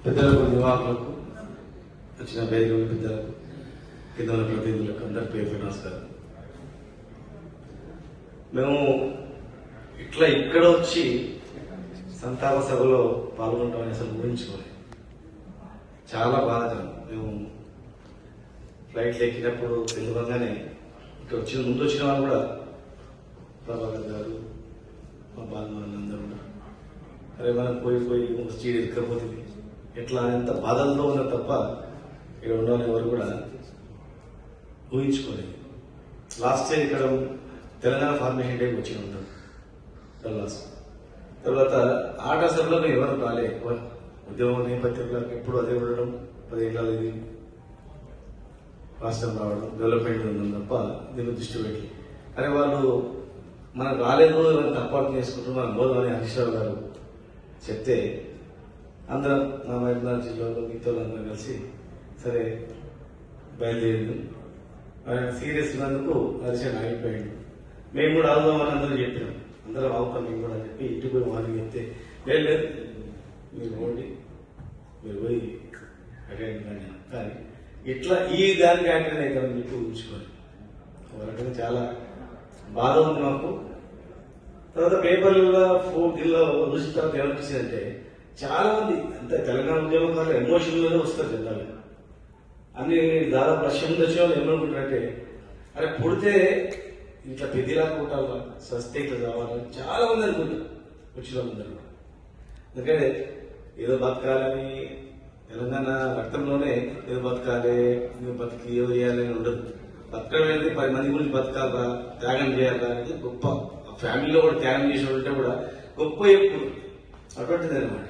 పెద్దలకు, నిర్వాహకులకు, వచ్చిన వేదిక పెద్దలకు, కింద ప్రతినిధులకు అందరి పేరు నమస్కారం. మేము ఇక్కడ వచ్చి సంతాప సభలో పాల్గొంటామని అసలు ఊహించుకోలేదు. చాలా బాధాకరం. మేము ఫ్లైట్లు ఎక్కినప్పుడు తెలియగానే ఇక్కడ ముందు వచ్చిన వాళ్ళు కూడా ప్రభాకర్ గారు, మా బాలమానందరూ కూడా అరే మనం పోయి వచ్చి ఎక్కకపోతుంది ఎట్లా ఎంత బాధలతో ఉన్నా తప్ప ఇక్కడ ఉండాలని ఎవరు కూడా ఊహించుకోలేదు. లాస్ట్ ఇయర్ ఇక్కడ తెలంగాణ ఫార్మేషన్ డేకి వచ్చి ఉంటాం డల్లాస్. తర్వాత ఆట సభలో మేము ఎవరు రాలే. ఎక్కువ ఉద్యోగం నేపథ్యంలో ఎప్పుడు అదే ఉండడం, 10 ఏళ్ళ ఇది రాష్ట్రం రావడం, డెవలప్మెంట్ ఉందని తప్ప దీన్ని దృష్టి పెట్టి అరే వాళ్ళు మనకు రాలేదు తప్పాటు చేసుకుంటారు మనం బోధమని హరీష్ రావు గారు చెప్తే అందరం మా మహబూబ్నగర్ జిల్లాలో మిగతా అందరం కలిసి సరే బయలుదేరింది. ఆయన సీరియస్ ఉన్నందుకు హరీష్ ఆగిపోయాడు. మేము కూడా ఆగుదామని అందరూ చెప్పినాం. అందరం ఆగుతాం మేము కూడా చెప్పి ఇంటికి పోయి వాళ్ళకి చెప్తే లేదు మీరు పోండి, మీరు పోయి అటెండ్ కానీ. కానీ ఇట్లా ఈ దానికి అటెండ్ అవుతామని చెప్పి ఊహించుకోవాలి. ఒక రకంగా చాలా బాధ ఉంది మాకు. తర్వాత పేపర్లలో దీనిలో చూసిన తర్వాత ఏమనిపిస్తుంది అంటే చాలా మంది అంతే తెలంగాణ ఉద్యమకారులు ఎమోషన్లోనే వస్తారు జనాలు. అన్ని దాదాపు లక్ష్యం వచ్చిన వాళ్ళు ఏమనుకుంటారంటే అరే పుడితే ఇట్లా పెద్దలా కొట్టాలా, సస్తే ఇట్లా కావాలని చాలా మంది అనుకుంటారు వచ్చిన వాళ్ళందరూ. ఎందుకంటే ఏదో బతకాలని తెలంగాణ రక్తంలోనే ఏదో బతకాలి, బతికి ఏదో చేయాలని ఉండదు. బతకడం అనేది 10 మంది గురించి బతకాలా, త్యాగం చేయాలా అనేది గొప్ప. ఫ్యామిలీలో కూడా త్యాగం చేసిన ఉంటే కూడా గొప్ప ఎప్పుడు అటువంటిది అనమాట.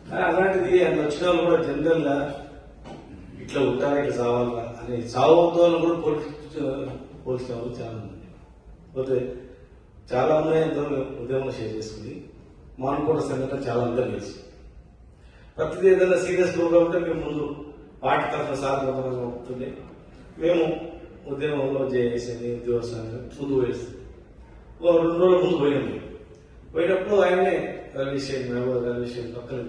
కానీ అలాంటిది అట్లా వచ్చిన వాళ్ళు కూడా జనరల్ గా ఇట్లా ఉంటారా, ఇట్లా చావాలా అని చావుతో కూడా పోల్చిన వాళ్ళు చాలా మంది. పోతే చాలా ఉన్నాయి. ఉద్యమంలో షేర్ చేసుకుని మానుకోట సంఘటన చాలా అందరూ తెలుసు. ప్రతిదీ ఏదైనా సీరియస్ ప్రోగ్రామ్ ఉంటే మేము ముందు పార్టీ తరఫున సాధన అవుతుండే. మేము ఉద్యమంలో జేఏసీ ఉద్యోగ ముందు వేస్తాం. 2 రోజుల ముందు పోయినప్పుడు ఆయనే రైల్వే పక్కన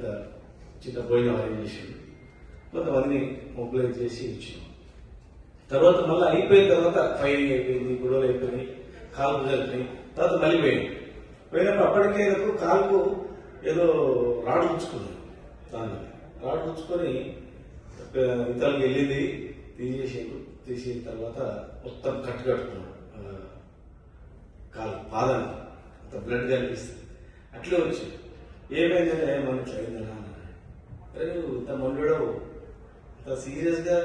చిన్న భోజనం అరేంజ్ చేసిండు. కొంతమందిని మొబిలైజ్ చేసి ఇచ్చాం. తర్వాత మళ్ళీ అయిపోయిన తర్వాత ఫైరింగ్ అయిపోయింది, గొడవలు అయిపోయినాయి, కాలు జరిగినాయి. తర్వాత మళ్ళీ పోయినప్పుడు అప్పటికే కాలుకు ఏదో రాడు ఉంచుకున్నాం. దాన్ని రాడు ఉంచుకొని ఇతరులకు వెళ్ళింది తీసిన తర్వాత మొత్తం కట్టుకున్నాడు కాలు పాదాన్ని, అంత బ్లడ్ కనిపిస్తుంది. అట్లే వచ్చి ఏమైందంటే మనకి ఇట్లా అయిందనా, అరే నువ్వు ఇంత మండడవు ఇంత సీరియస్ గా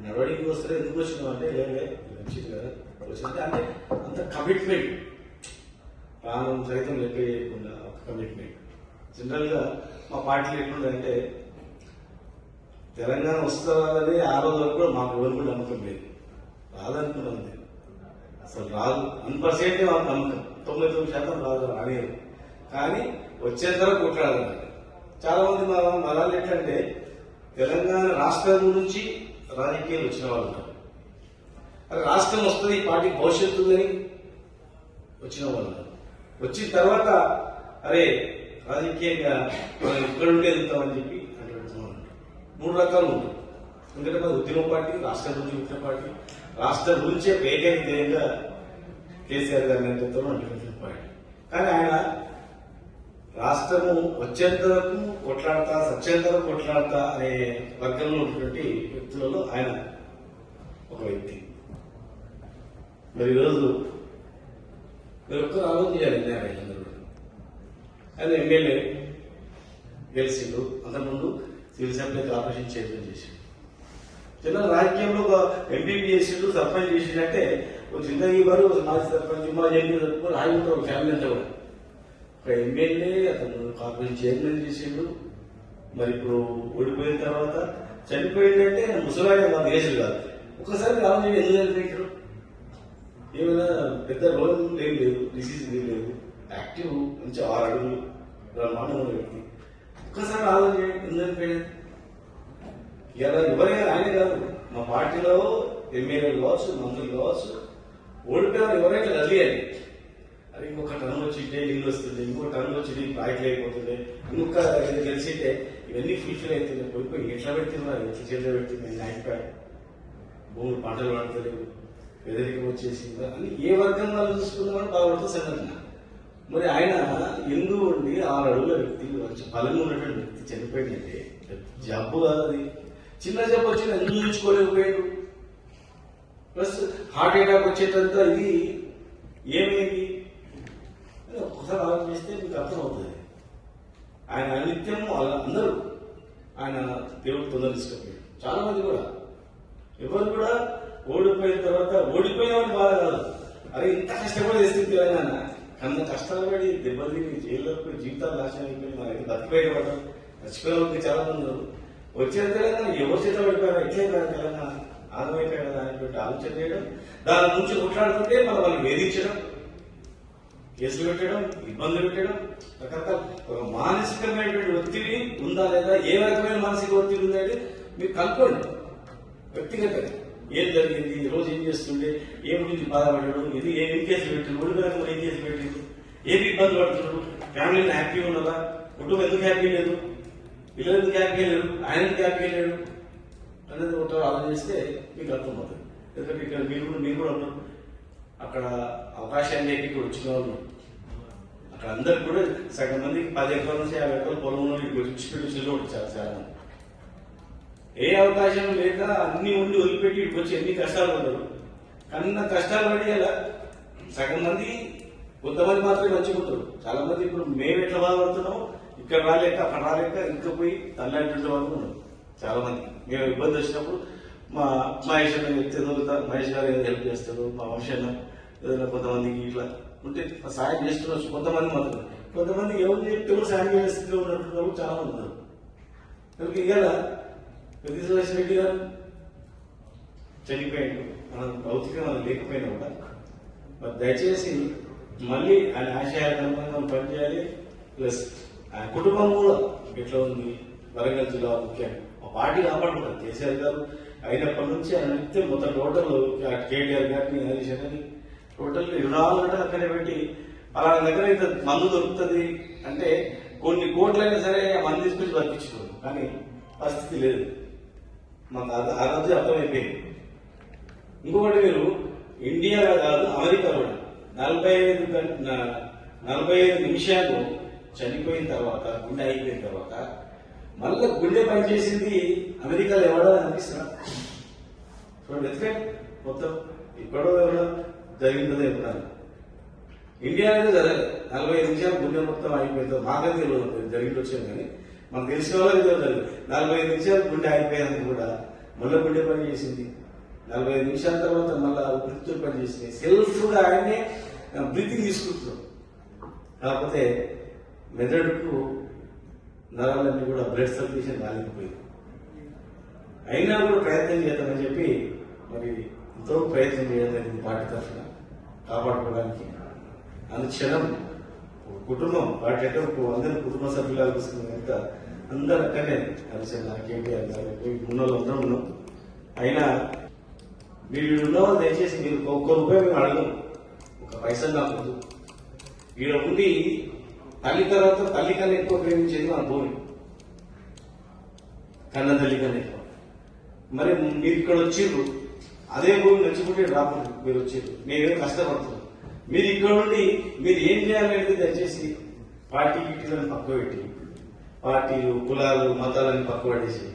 నడవడికి వస్తే ఎందుకు వచ్చినావు అంటే లేలే వచ్చింది కదా వచ్చింది అంటే అంత కమిట్మెంట్, ప్రాణం సైతం లెక్క చేయకుండా ఒక కమిట్మెంట్. జనరల్ గా మా పార్టీలు ఎట్లుందంటే తెలంగాణ వస్తుందని ఆ రోజు వరకు కూడా మాకు ఎవరు కూడా నమ్మకం లేదు. రాదనుకున్నాం, అసలు రాదు 100% మాకు నమ్మకం, 99% రాదు రానియదు. కానీ వచ్చేంత వరకు కొట్లాడాలి. చాలా మంది మా వాళ్ళు ఎట్లంటే తెలంగాణ రాష్ట్రం నుంచి రాజకీయాలు వచ్చిన వాళ్ళు ఉంటారు. అది రాష్ట్రం వస్తుంది, ఈ పార్టీకి భవిష్యత్తు ఉందని వచ్చిన వాళ్ళు. వచ్చిన తర్వాత అరే రాజకీయంగా మనం ఇక్కడుంటే ఎదుగుతామని చెప్పి అంటే 3 రకాలు ఉంటాయి. ఎందుకంటే మన ఉద్యమ పార్టీ, రాష్ట్రం గురించి ఉద్యమ పార్టీ, రాష్ట్రం గురించే ఏకైక ధ్యేయంగా కేసీఆర్ గారి నేతృత్వంలో ఉంటుంది పార్టీ. కానీ ఆయన రాష్ట్రము వచ్చేంత వరకు కొట్లాడతా, సచ్చేంత వరకు కొట్లాడతా అనే వర్గంలో ఉన్నటువంటి వ్యక్తులలో ఆయన ఒక వ్యక్తి. మరి ఈరోజు మీరు ఒక్కరు ఆలోచన చేయాలి. ఆయన ఎమ్మెల్యే గెలిచిండు, అంతకుముందు సివిల్ సప్లై కార్పొరేషన్ చైర్మన్ చేసిండు. చిన్న రాజకీయంలో ఒక ఎంపీపీ చేసిండు, సర్పంచ్ చేసిండంటే ఒక జిందగీ వారు మాజీ సర్పంచ్, మాజీ ఎంపీ రాయి ఉంటారు ఫ్యామిలీ అంతా కూడా. ఒక ఎమ్మెల్యే అతను కార్పొరేషన్ చైర్మన్ చేసిండు. మరి ఇప్పుడు ఓడిపోయిన తర్వాత చనిపోయిందంటే ముసలాయన మా దేశం కాదు. ఒక్కసారి ఆలోచన ఎందుకు చనిపోయారు? ఏమైనా పెద్ద రోగం ఏం లేదు, డిసీజ్ ఏం లేదు, యాక్టివ్ మంచి 6 అడుగులు బ్రహ్మాండమైన వ్యక్తి. ఒక్కసారి ఆలోచన ఎందుకు చనిపోయాడు? ఇలా ఎవరైనా ఆయనే కాదు, మా పార్టీలో ఎమ్మెల్యేలు కావచ్చు, మంత్రులు కావచ్చు, ఓడిపోయిన ఎవరైనా వదిలేయాలి. అది ఇంకొక టర్మ్ వచ్చి నీళ్ళు వస్తుంది, ఇంకొక టర్మ్ వచ్చి ప్రాజెక్టులు అయిపోతుంది, ఇంకొక గెలిచింటే ఇవన్నీ ఫుల్ఫిల్ అయితే పోయిపోయి ఎట్లా పెట్టిందా ఎట్లా చేతిలో పెట్టింది అయిపోయాడు, భూములు పంటలు పడతలేవు, పేదరికం వచ్చేసిందా అని ఏ వర్గం వాళ్ళు చూసుకున్నామని బాగుపడుతుంది సంఘటన. మరి ఆయన హిందూ ఉండి 6 అడుగుల వ్యక్తి వచ్చి బలంగా ఉన్నటువంటి వ్యక్తి చనిపోయిందంటే జబ్బు కాదు, అది చిన్న జబ్బు వచ్చింది ఎందుకు చూసుకోలేకపోయాడు. ప్లస్ హార్ట్ అటాక్ వచ్చేటంత ఇది ఏమేమి ఒకసారి ఆలోచిస్తే మీకు అర్థమవుతుంది. ఆయన నిత్యం అందరూ ఆయన దేవుడు తొందర తీసుకుపోయాడు. చాలా మంది కూడా ఎవరు కూడా ఓడిపోయిన తర్వాత ఓడిపోయినవాడు బాధ కాదు, అరే ఇంత కష్టపడి తెస్తుంది తెలంగాణ, కన్నా కష్టాలు పడి దెబ్బలు తిని జైల్లోకి జీవితాలు నాశనం అయిపోయి మనకి బతికిపోయేవాడు చచ్చిపోయిన వాళ్ళకి చాలా మంది ఉన్నారు. వచ్చిన తెలంగాణ ఎవరు చేత పడిపోయారు, ఎట్లయిపోయారు తెలంగాణ ఆగమైపోయాడు అనేటువంటి ఆలోచన చేయడం, దాని నుంచి కొట్లాడుతుంటే మనం వాళ్ళని వేధించడం, కేసులు పెట్టడం, ఇబ్బందులు పెట్టడం, రకరకాల ఒక మానసికమైనటువంటి ఒత్తిడి ఉందా లేదా, ఏ రకమైన మానసిక ఒత్తిడి ఉందంటే మీరు కనుక్కోండి వ్యక్తిగతంగా. ఏం జరిగింది, ఈ రోజు ఏం చేస్తుండే, ఏం గురించి బాధపడ్డాడు, ఇది ఏం కేసులు పెట్టాడు, ఒడిపోయిన ఏం కేసులు పెట్టాడు, ఏమి ఇబ్బంది పడుతున్నాడు, ఫ్యామిలీని హ్యాపీగా ఉన్నదా, కుటుంబం ఎందుకు హ్యాపీ లేదు, పిల్లలు ఎందుకు హ్యాపీ లేరు, ఆయన ఎందుకు హ్యాపీ లేడు అనేది ఒకటి ఆలోచిస్తే మీకు అర్థమవుతుంది. ఎందుకంటే ఇక్కడ మీరు కూడా ఉన్నారు, అక్కడ అవకాశాన్ని ఇక్కడ వచ్చిన వాళ్ళు అక్కడ అందరికి కూడా సగం మందికి 10 ఎకరాల నుంచి 50 ఎకరాల పొలంలో విడిచిపెట్టి వచ్చారు చాలా మంది. ఏ అవకాశం లేక అన్ని ఉండి వదిలిపెట్టి ఇక్కడికి వచ్చి ఎన్ని కష్టాలు పడ్డారు. కన్నా కష్టాలు పడి అలా సగం మంది, కొంతమంది మాత్రమే మంచిగుంటారు. చాలా మంది ఇప్పుడు మేము ఎట్లా బాధపడుతున్నాం, ఇక్కడ రాలేక అక్కడ రాలేక ఇంకా పోయి తల్లాంటి వాళ్ళు ఉన్నారు. చాలా మంది మేము ఇబ్బంది వచ్చినప్పుడు మా మహేష్ అన్న చెప్తే మహేష్ గారు ఏదో హెల్ప్ చేస్తారు, మా వంశన్న ఏదైనా కొంతమందికి ఇట్లా ఉంటే సాయం చేస్తున్నారు. కొంతమంది మాత్రం, కొంతమంది ఎవరు చెప్తే కూడా సాయం చేసే స్థితిలో ఉన్నట్టు చాలా మంది ఉన్నారు. కనుక ఇవాళ పెద్ద సురేష్ రెడ్డి గారు చనిపోయాడు, మనం భౌతికంగా మనం లేకపోయినా కూడా మరి దయచేసి మళ్ళీ ఆయన ఆశయాలకు అనుగుణంగా పనిచేయాలి. ప్లస్ ఆయన కుటుంబం కూడా ఎట్లా ఉంది, వరంగల్ జిల్లా ముఖ్యంగా ఆ పార్టీ కాపాడుకుంటారు. కేసీఆర్ గారు అయినప్పటి నుంచి ఆయన నిత్యం మొత్తం టోటల్ కేటీఆర్ గారిని హరీష్ గారిని టోటల్ 24 గంటలు అక్కడే పెట్టి అలాంటి దగ్గర ఇంత మందు దొరుకుతుంది అంటే కొన్ని కోట్లైనా సరే ఆ మందు తీసుకొచ్చి బతికించుకోరు. కానీ పరిస్థితి లేదు, మాకు ఆ రోజు అర్థమైపోయింది. ఇంకొకటి మీరు ఇండియాలో కాదు అమెరికాలో 45 నిమిషాలు చనిపోయిన తర్వాత, గుండె అయిపోయిన తర్వాత మళ్ళీ గుండె పనిచేసింది అమెరికాలో ఎవడో అనిపిస్తున్నా చూడండి. ఎందుకంటే మొత్తం ఇక్కడో ఎవరో జరిగిందో ఎప్పుడన్నా ఇండియా అనేది జరగదు. 45 నిమిషాలు గుండె మొత్తం అయిపోయిందో మాకే తెలియదు, జరిగి వచ్చాను కానీ మనకు తెలిసిన వాళ్ళకి తెలియదు. 45 నిమిషాలు గుండె అయిపోయేందుకు కూడా మళ్ళీ గుండె పని చేసింది. 45 నిమిషాల తర్వాత మళ్ళీ బ్రీతింగ్ పని చేసింది. సెల్ఫ్ గా ఆయనే బ్రీతింగ్ తీసుకుంటున్నాం. కాకపోతే మెదడుకు నరాలన్నీ కూడా బ్లడ్ సర్క్యులేషన్ రాలేకపోయింది. అయినా కూడా ప్రయత్నం చేద్దామని చెప్పి మరి ఎంతో ప్రయత్నం చేయడం జరిగింది పార్టీ తరఫున కాపాడుకోవడానికి. అనుక్షణం కుటుంబం పార్టీ అంటే అందరూ కుటుంబ సభ్యులు వస్తుంది కనుక అందరూ అక్కడే కలిసిన కేటీఆర్ గారు ఉన్నోళ్ళు అందరూ ఉన్నాం. అయినా మీరు ఉన్నవాళ్ళు దయచేసి మీరు ఒక్క రూపాయి మేము అడగం, ఒక పైసలు నాకు వద్దు. ఈడ ఉండి తల్లి తర్వాత తల్లి కన్నా ఎక్కువ ప్రేమించేది మన భూమి, కన్న తల్లి కన్నా ఎక్కువ. మరి మీరు ఇక్కడ వచ్చిర్రు, అదే భూమి నచ్చుకుంటే రాకుండా మీరు వచ్చిర్రు, మేమేం కష్టపడుతున్నాం. మీరు ఇక్కడ నుండి మీరు ఏం చేయాలనేది దయచేసి పార్టీ గిట్లను పక్క పెట్టి, పార్టీలు కులాలు మతాలని పక్క పడేసి,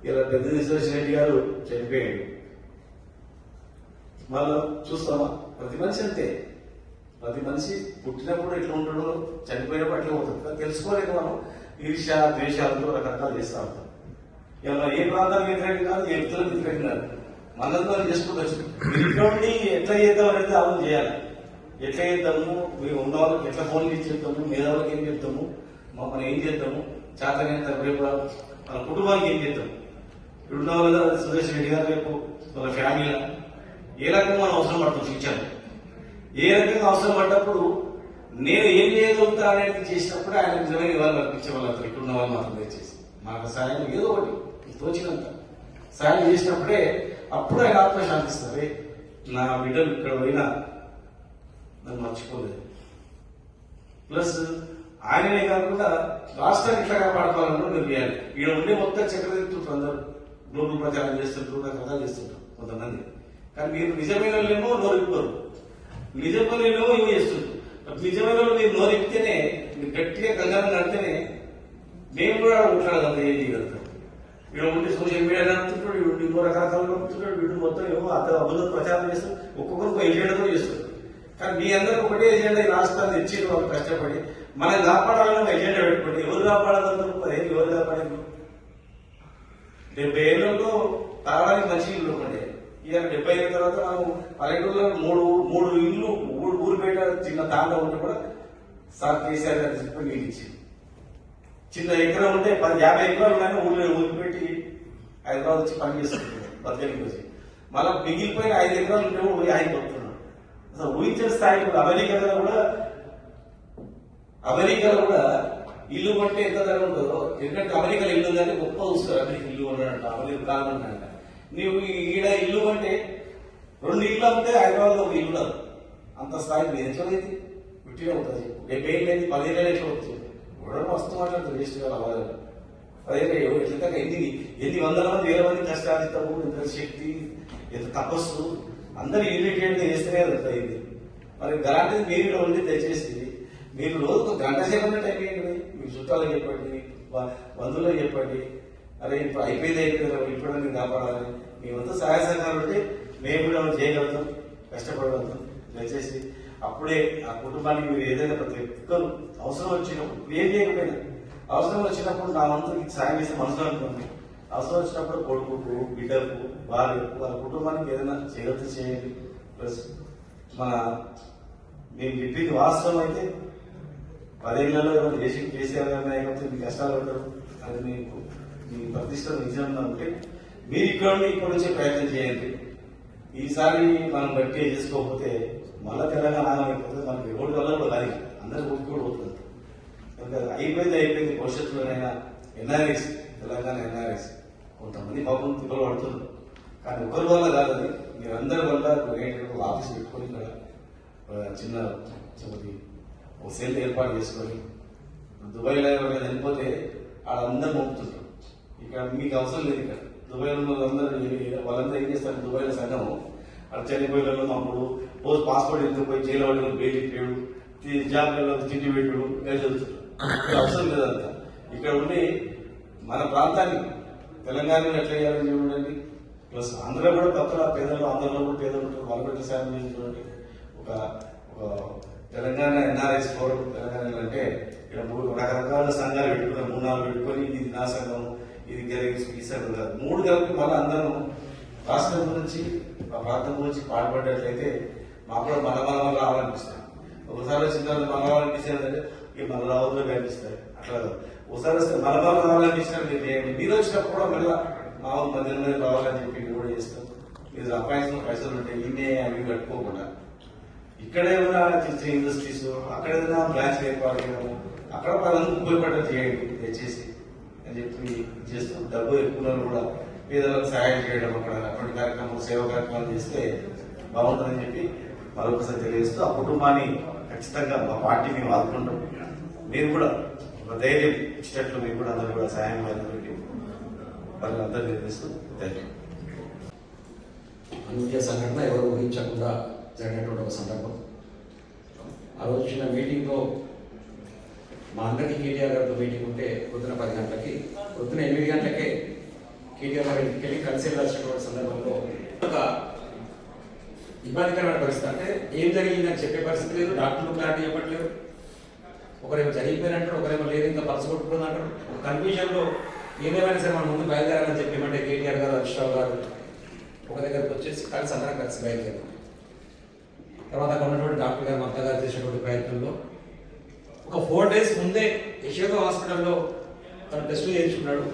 ఇలా పెద్ద సురేష్ రెడ్డి గారు చనిపోయాడు. మళ్ళా చూస్తామా? ప్రతి మనిషి అంతే, ప్రతి మనిషి పుట్టినప్పుడు ఎట్లా ఉంటాడో చనిపోయినప్పుడు అట్లా ఉంటుంది. తెలుసుకోలేక మనం ఈర్ష్య ద్వేషాలతో రకరకాలు చేస్తూ ఉంటాం. ఇలా ఏ ప్రాంతానికి వ్యతిరేకం కాదు, ఏ వ్యక్తులకు వ్యతిరేకం కాదు, మనందరూ చేసుకుంటూ మీరు ఇంట్లో ఎట్లా చేద్దాం అనేది ఆలోచన చేయాలి. ఎట్లా చేద్దాము, మేము ఉన్న వాళ్ళకి ఎట్లా ఫోన్లు ఇచ్చి చెప్తాము, మేధావులకు ఏం చెప్తాము, మనం ఏం చేద్దాము, చేతనైన రేపు మన కుటుంబానికి ఏం చేద్దాం. ఇప్పుడు ఉన్న వాళ్ళు సురేష్ రెడ్డి గారు రేపు మన ఫ్యామిలీలో ఏ రకంగా మనం అవసరం పడుతుంది, ఫ్యూచర్ ఏ రకంగా అవసరం పడ్డప్పుడు నేను ఏం చేయగలుగుతా అనేది చేసినప్పుడు ఆయన నిజమైన వాళ్ళు అనిపించే వాళ్ళు ఇక్కడున్న వాళ్ళు మాత్రం దయచేసి మాకు సాయం ఏదో ఒకటి తోచినంత సాయం చేసినప్పుడే అప్పుడు ఆయన ఆత్మ శాంతిస్తుంది. నా బిడ్డలు ఇక్కడ పోయినా నన్ను మర్చిపోలేదు. ప్లస్ ఆయననే కాకుండా రాష్ట్రాన్ని ఇట్లా కాపాడుకోవాలన్నా మీరు చేయాలి. ఈడ ఉండే మొత్తం చక్ర తిరుగుతుంటారు, అందరూ గ్లోబల్ ప్రచారం చేస్తుంటారు, రకరకాలు చేస్తుంటారు కొంతమంది. కానీ మీరు నిజమైన వాళ్ళేమో నోరిప్పుకోరు, నిజమైన వాళ్ళేమో ఇవి చేస్తుంటారు. నిజమైన వాళ్ళు మీరు నోరిప్పితేనే, మీరు గట్టిగా గంగారం కడితేనే మేము కూడా ఉంటాడు ఏం చేయగలుగుతాం. వీడు ఉండి సోషల్ మీడియా నడుపుతుంటాడు, వీడు ఇంకో రకరకాలు నడుపుతుంటాడు, వీడు మొత్తం ఏమో అబద్ధ ప్రచారం చేస్తూ ఒక్కొక్కరికి ఎజెండాతో చేస్తారు. కానీ మీ అందరికి ఒకటే ఎజెండా, ఈ రాష్ట్రాన్ని తెచ్చి వాళ్ళు కష్టపడి మనం కాపాడాలని ఎజెండా పెట్టుకోండి. ఎవరు కాపాడాలంటారు? 15 ఎవరు కాపాడారు? 70 ఏళ్ళలో తాగడానికి మంచి ఇల్లు ఉండే, ఇవాళ 70 ఏళ్ళ తర్వాత మనం పల్లెటూరులో మూడు ఇల్లు ఊరు బయట చిన్న తాండా ఉంటే కూడా సార్ కేసీఆర్ గారు చెప్పి నీళ్ళు ఇచ్చింది. చిన్న ఎకరం ఉంటే 50 ఎకరాలు ఉన్నాయని ఊరికి పెట్టి హైదరాబాద్ వచ్చి పని చేసుకుంటున్నాడు బతికి వచ్చి. మళ్ళీ మిగిలిపోయిన 5 ఎకరాలు ఉంటే పోయి ఆగిపోతున్నాడు. అసలు ఊహించిన స్థాయిలో అమెరికాలో కూడా ఇల్లు కొంటే ఎంత ధర ఉంటుందో, ఎందుకంటే అమెరికాలో ఇల్లు ఉందని గొప్ప చూస్తారు. అమెరికా ఇల్లు కొన్నాడంట, అమెరికా కావాలంట. నీవు ఈడ ఇల్లు కొంటే 2 ఇల్లు అమ్మితే హైదరాబాద్ లో ఒక ఇల్లు రాదు. అంత స్థాయి మీరు ఎట్లయితే పుట్టిన అవుతుంది. 70 ఏళ్ళు అయితే 10 ఏళ్ళు ఎట్లా అవుతుంది? ఎవడో వస్తూ మాట్లాడుతుంది వేస్ట్ గా అవ్వాలి. 10 ఏళ్ళు ఎట్లా ఎన్ని వందల మంది 1000 మంది కష్టాలు, ఎంత శక్తి, ఎంత తపస్సు, అందరూ యూనిటెడ్ చేస్తేనే అవుతుంది. మరి అలాంటిది మీరు ఉండి దయచేసి మీరు రోజుకు గంట సేపు టైం ఏంటి, మీ చుట్టాలకు చెప్పండి, బంధువులకు చెప్పండి. అరే ఇప్పుడు అయిపోయింది ఇప్పుడు మీరు కాపాడాలని మీ వంతు సహాయ సహకారం ఉంటే మేము కూడా చేయగలుగుతాం, కష్టపడగలుగుతాం. దయచేసి అప్పుడే ఆ కుటుంబానికి మీరు ఏదైనా ప్రతి ఒక్కరు అవసరం వచ్చినప్పుడు, ఏం చేయకపోయినా అవసరం వచ్చినప్పుడు నా వంతు సాయం చేసే మనసులో అనుకోండి. అవసరం వచ్చినప్పుడు కొడుకు, బిడ్డకు, వాళ్ళ కుటుంబానికి ఏదైనా చేయగలిగితే చేయండి. ప్లస్ మేము చెప్పింది వాస్తవం అయితే 10 ఏళ్లలో ఎవరు కేసీఆర్ గారి నాయకత్వం మీ కష్టాలు ఉంటారు. అది మీకు మీ ప్రతిష్ట నిజంగా ఉంటే మీరు ఇక్కడ నుంచే ప్రయత్నం చేయండి. ఈసారి మనం గట్టిగా చేసుకోకపోతే మళ్ళా తెలంగాణ అయిపోతే మనకి ఓటు వల్ల కూడా కాదు, అందరి ఓటు కూడా పోతుంది. అయిపోయింది. భవిష్యత్తులోనైనా ఎన్ఆర్ఎస్, తెలంగాణ ఎన్ఆర్ఎస్ కొంతమంది పాపం తిప్పలు పడుతున్నారు. కానీ ఒకరి వల్ల కాదని మీరందరి వల్ల ఆఫీస్ పెట్టుకొని ఇక్కడ చిన్న ఒక సెల్ ఏర్పాటు చేసుకొని దుబాయ్లో ఎవరైనా చనిపోతే వాళ్ళందరూ పంపుతుంటారు. ఇక్కడ మీకు అవసరం లేదు. ఇక్కడ దుబాయ్లో వాళ్ళందరూ ఏం చేస్తారు, దుబాయ్లో సంఘం అక్కడ చనిపోయిన అప్పుడు పాస్పోర్ట్ ఎత్తుకుపోయి జైలు వాళ్ళు బెయిల్ ఇప్పాడు, జాబ్లలో తిండి పెట్టుడు చదువుతారు. అవసరం లేదంతా. ఇక్కడ ఉండి మన ప్రాంతాన్ని తెలంగాణలో ఎట్లా చేయాలని చూడండి. ప్లస్ ఆంధ్ర కూడా పక్కన పేదలు, ఆంధ్రలో కూడా పేదలు ఉంటారు, వాళ్ళు కూడా సాయం చేసి చూడండి. ఒక తెలంగాణ ఎన్ఆర్ఎస్ ఫోరం తెలంగాణ అంటే ఇక్కడ 3 రకరకాల సంఘాలు పెట్టుకున్నారు, 3-4 పెట్టుకొని ఇది నా సంఘం, ఇది ఈ సంఘం కాదు, 3 కలిపి మళ్ళీ అందరం రాష్ట్రం గురించి ఆ ప్రాంతం గురించి పాటుపడ్డట్లయితే మాకు కూడా మన రావాలనిపిస్తుంది. ఒకసారి వచ్చిన తర్వాత మన రావాలనిపిస్తుంది, ఇక మన రావులో కనిపిస్తాయి. అట్లా ఒకసారి వస్తే మన రావాలనిపిస్తారు. మీరు వచ్చినప్పుడు కూడా మళ్ళీ మా 10 మంది రావాలని చెప్పి కూడా చేస్తాం. మీరు అపాయించిన పైసలు ఉంటాయి, ఇన్నే అవి కట్టుకోకుండా ఇక్కడే ఉన్న చిన్న ఇండస్ట్రీస్, అక్కడ ఏదైనా బ్రాంచ్ ఏర్పాటు చేయడము, అక్కడ వాళ్ళందరూ ఉపయోగపడ్డది చేయండి దయచేసి అని చెప్పి చేస్తూ, డబ్బు ఎక్కువ కూడా పేదలకు సహాయం చేయడం, అక్కడ అటువంటి కార్యక్రమాలు, సేవా కార్యక్రమాలు చేస్తే బాగుంటుందని చెప్పి మరొకసారి తెలియజేస్తూ, ఆ కుటుంబాన్ని ఖచ్చితంగా మా పార్టీ మేము ఆదుకుంటాం. మీరు కూడా ఒక ధైర్యం ఇచ్చినట్లు మీరు కూడా అందరూ కూడా సహాయం పెట్టి వాళ్ళని అందరూ నిర్వహిస్తూ థ్యాంక్ యూ. అనూహ్య సంఘటన ఎవరు ఊహించకుండా జరిగినటువంటి ఒక సందర్భం. ఆ రోజు చిన్న మీటింగ్లో మా అందరికీ కేటీఆర్ గారితో మీటింగ్ ఉంటే పొద్దున 10 గంటలకి, పొద్దున 8 గంటలకే కేటీఆర్ గారి ఇంటికి వెళ్ళి కలిసి వెళ్ళాల్సినటువంటి సందర్భంలో ఒక ఇబ్బందికరమైన పరిస్థితి. అంటే ఏం జరిగిందని చెప్పే పరిస్థితి లేదు, డాక్టర్లు క్లారిటీ చెప్పట్లేదు. ఒకరేమో జరిగిపోయినట్టు, ఒకరేమో లేదు ఇంకా పరస కొట్టుకుంది అంటారు. ఒక కన్ఫ్యూజన్లో ఏదేమైనా సరే మనం ముందు బయలుదేరాలని చెప్పేమంటే కేటీఆర్ గారు, హరీష్ రావు గారు ఒక దగ్గరకు వచ్చేసి అందరం కలిసి బయలుదేరారు. తర్వాత అక్కడ ఉన్నటువంటి డాక్టర్ గారు, మమతా గారు చేసినటువంటి ప్రయత్నంలో ఒక 4 days ముందే యశోద హాస్పిటల్లో తన టెస్టులు చేయించుకున్నాడు.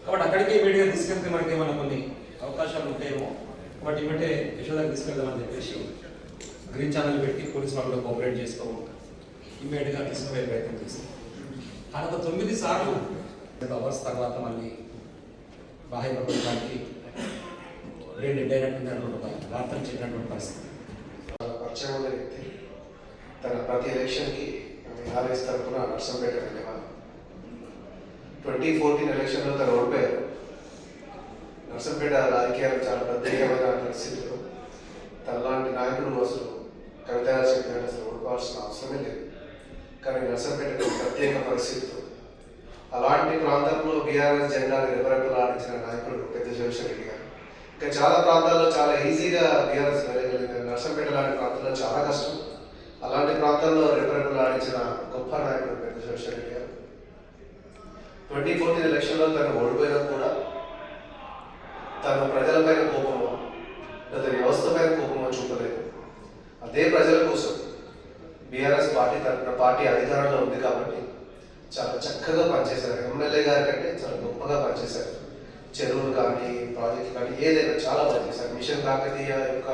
కాబట్టి అక్కడికే ఇమీడియట్గా తీసుకెళ్తే మనకి ఏమైనా కొన్ని అవకాశాలు ఉంటాయేమో, కాబట్టి ఇమంటే యశోదకి తీసుకెళ్దామని చెప్పేసి గ్రీన్ ఛానల్ పెట్టి పోలీసు వాళ్ళు కోఆపరేట్ చేసుకోవడం, ఇమీడియట్గా తీసుకునే ప్రయత్నం చేస్తాం. కానీ ఒక 9 సార్లు అవర్స్ తర్వాత మళ్ళీ బాహ్య ప్రపంచానికి బ్రెయిన్ డెడ్ అయినటువంటి వార్తలు చెప్పినటువంటి పరిస్థితి. పరిచయం ఉన్న వ్యక్తి తన ప్రతి ఎలక్షన్కి బీఆర్ఎస్ తరఫున నర్సంపేట వెళ్ళేవాళ్ళు. 2014 ఎలక్షన్లో తను ఓడిపోయారు. నర్సంపేట రాజకీయాలు చాలా ప్రత్యేకమైన పరిస్థితులు. తనలాంటి నాయకుడు అసలు కవిత గారు చెప్పినట్టు అసలు ఓడిపోవాల్సిన అవసరమే లేదు. కానీ నర్సంపేట ప్రత్యేక పరిస్థితులు. అలాంటి ప్రాంతంలో బీఆర్ఎస్ జెండాను రెపరెపలాడించిన నాయకుడు పెద్ద జగదీశ్వర్ రెడ్డి గారు. ఇంకా చాలా ప్రాంతాల్లో చాలా ఈజీగా బీఆర్ఎస్ వెళ్ళగలిగారు. నర్సంపేట లాంటి ప్రాంతాల్లో చాలా కష్టం. అలాంటి ప్రాంతాల్లో రెపరెపలాడించిన గొప్ప నాయకుడు పెద్ద జగదీశ్వర్ రెడ్డి గారు. 2014 ఎలక్షన్లో తను ఓడిపోయినా కూడా తను ప్రజలపైన కోపమో లేదా వ్యవస్థ పైన కోపమో చూపలేదు. అదే ప్రజల కోసం బీఆర్ఎస్ పార్టీ తరఫున పార్టీ అధికారంలో ఉంది కాబట్టి చాలా చక్కగా పనిచేశారు. ఎమ్మెల్యే గారి కంటే చాలా గొప్పగా పనిచేశారు. చెరువులు కానీ ప్రాజెక్టులు కానీ ఏదైనా చాలా పనిచేశారు. మిషన్ కాకతీయ యొక్క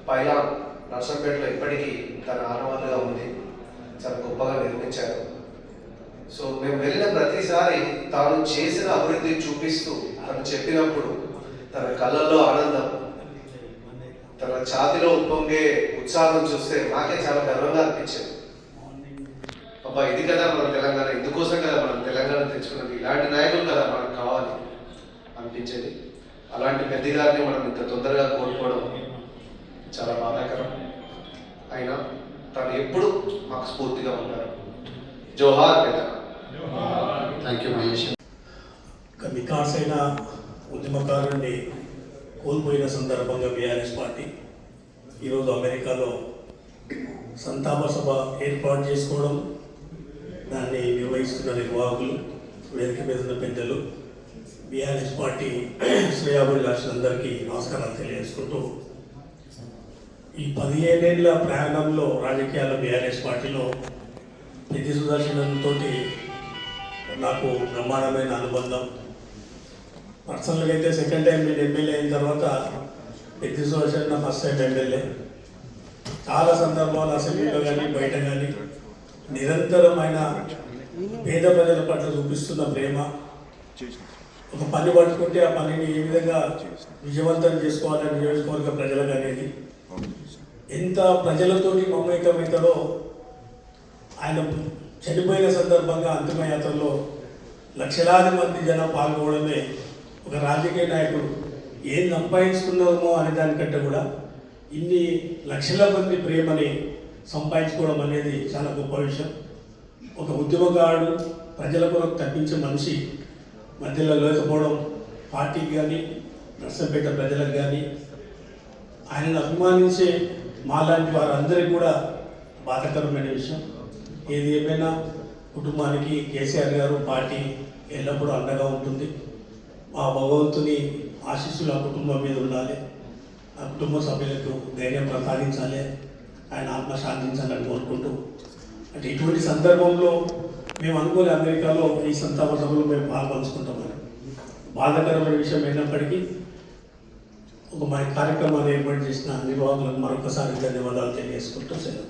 పైలాన్ నర్సంపేటలో ఇప్పటికీ తన ఆనవాళ్ళుగా ఉంది. చాలా గొప్పగా నిర్మించారు. సో మేము వెళ్ళిన ప్రతిసారి తాను చేసిన అభివృద్ధి చూపిస్తూ తను చెప్పినప్పుడు తన కళ్ళల్లో ఆనందం, తన ఛాతిలో ఉప్పొంగే ఉత్సాహం చూస్తే మాకే చాలా గర్వంగా అనిపించేది. అబ్బా ఇది కదా మన తెలంగాణ, ఇందుకోసం కదా మనం తెలంగాణ తెచ్చుకున్నది, ఇలాంటి నాయకులు కదా మనకు కావాలి అనిపించేది. అలాంటి పెద్ద గారిని మనం ఇంత తొందరగా కోల్పోవడం చాలా బాధాకరం. అయినా తను ఎప్పుడు మాకు స్ఫూర్తిగా ఉంటారు. జోహార్ పెద్ద. Thank you Mahesh. వికాసైన ఉద్యమకారుడిని కోల్పోయిన సందర్భంగా బీఆర్ఎస్ పార్టీ ఈరోజు అమెరికాలో సంతాప సభ ఏర్పాటు చేసుకోవడం, దాన్ని నిర్వహిస్తున్న నిర్వాహకులు, వేదిక మీద ఉన్న పెద్దలు, బీఆర్ఎస్ పార్టీ శ్రేయాభిలాషులందరికీ నమస్కారాలు తెలియజేసుకుంటూ, ఈ 15 ఏళ్ల ప్రయాణంలో రాజకీయాల్లో బీఆర్ఎస్ పార్టీలో ప్రతి సుదర్శనంతో నాకు బ్రహ్మాండమైన అనుబంధం. పర్సనల్గా అయితే సెకండ్ టైం నేను ఎమ్మెల్యే అయిన తర్వాత ప్రతి సుదర్శన్ ఫస్ట్ టైం ఎమ్మెల్యే. చాలా సందర్భాలు అసెంబ్లీలో కానీ బయట కానీ నిరంతరం ఆయన పేద ప్రజల పట్ల చూపిస్తున్న ప్రేమ, ఒక పని పట్టుకుంటే ఆ పనిని ఏ విధంగా విజయవంతం చేసుకోవాలని నియోజకవర్గ ప్రజలకు అనేది ఎంత ప్రజలతోటి మమేకమవుతాడో. ఆయన చనిపోయిన సందర్భంగా అంతిమయాత్రలో లక్షలాది మంది జనం పాల్గొనడమే ఒక రాజకీయ నాయకుడు ఏం సంపాదించుకున్నామో అనే దానికంటే కూడా ఇన్ని లక్షల మంది ప్రేమని సంపాదించుకోవడం అనేది చాలా గొప్ప విషయం. ఒక ఉద్యమకారుడు, ప్రజల కొరకు తప్పించే మనిషి మధ్యలో లేకపోవడం పార్టీకి కానీ నర్సంపేట ప్రజలకు కానీ ఆయనను అభిమానించే మాలాంటి వారందరికీ కూడా బాధాకరమైన విషయం. ఏది ఏమైనా కుటుంబానికి కేసీఆర్ గారు పార్టీ ఎల్లప్పుడూ అండగా ఉంటుంది. ఆ భగవంతుని ఆశీస్సులు ఆ కుటుంబం మీద ఉండాలి. ఆ కుటుంబ సభ్యులకు ధైర్యం ప్రసాదించాలి, ఆయన ఆత్మ శాంతించాలని కోరుకుంటూ, అంటే ఇటువంటి సందర్భంలో మేము అనుకోలే అమెరికాలో ఈ సంతాప సభలో మేము పాల్పంచుకుంటామని. బాధాకరమైన విషయం అయినప్పటికీ ఒక మా కార్యక్రమాన్ని ఏర్పాటు చేసిన నిర్వాహకులకు మరొకసారి ధన్యవాదాలు తెలియజేసుకుంటూ సెలవు.